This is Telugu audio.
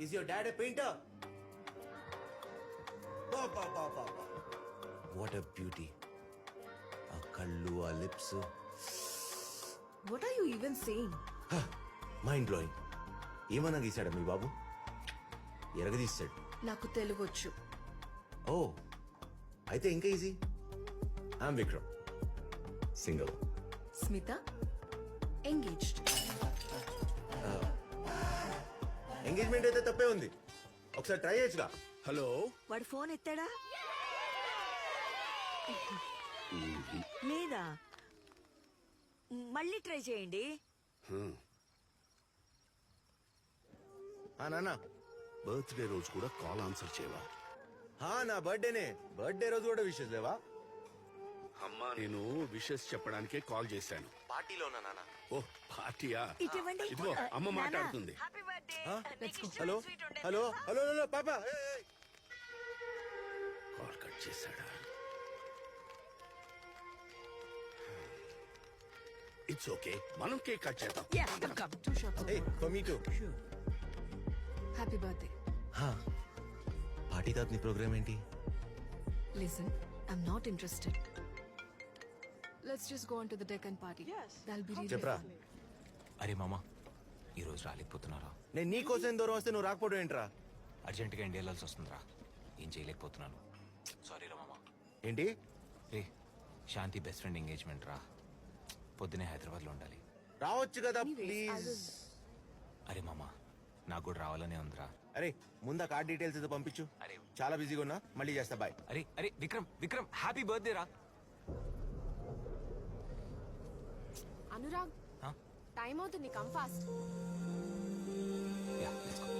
Is your dad a painter? Ba. What a beauty. ఆ కళ్ళు, ఆ lips. What are you even saying? Mind blowing. ఏమన్నా గీసాడా మీ బాబు? ఎరగదీస్తాడు. నాకు తెలుగొచ్చు. ఓ అయితే ఇంకా easy. I'm Vikram, single. Smitha engaged. Engagement అయితే తప్పే ఉంది, ఒకసారి ట్రై చేయొచ్చుగా. హలో, వాడు ఫోన్ ఎత్తాడా లేదా? మళ్ళీ ట్రై చేయండి. నాన్న, బర్త్డే రోజు కూడా కాల్ ఆన్సర్ చేయవా? నా బర్త్డేనే. బర్త్డే రోజు కూడా విషెస్ లేవా? అమ్మా, నేను విషెస్ చెప్పడానికే కాల్ చేశాను. పార్టీలో ఉన్నా నాన్న. ఓ పార్టీయా? ఇటువంటి ఇదిగో అమ్మ మాట్లాడుతుంది. హలో హలో హలో హలో పాప. కాల్ కట్ చేశాడా? ఇట్స్ ఓకే, మనం కేక్ కట్ చేద్దాం. For me two. Happy birthday. Party తర్వాత నీ ప్రోగ్రామ్ ఏంటి? Listen, I'm not interested. Let's just go on to the deck and party. That'll be really చెప్పరా. fun. అరే మామా, ఈరోజు రాలేకపోతున్నారా? నేను నీ కోసం దూరం వస్తే నువ్వు రాకపోవడం ఏంట్రా? అర్జెంటుగా ఇండియా వెళ్ళాల్సి వస్తుందిరా. ఏం చేయలేకపోతున్నాను. సారీ రా మామా. ఏంటి? రే, శాంతి బెస్ట్ ఫ్రెండ్ ఎంగేజ్మెంట్ రా. పొద్దునే హైదరాబాద్లో ఉండాలి. రావచ్చు కదా Anyways, I ప్లీజ్. will- అరే మామా, నాకు కూడా రావాలనే ఉందిరా. అరే ముందు ఆ కార్డ్ డీటెయిల్స్ ఏదో పంపించు. అరే. చాలా బిజీగా ఉన్నా, మళ్ళీ చేస్తా. బాయ్. అరే అరే విక్రమ్ హ్యాపీ బర్త్డే రా. అనురాగ్, Huh? టైం అవుతుంది, come fast. Yeah, let's go.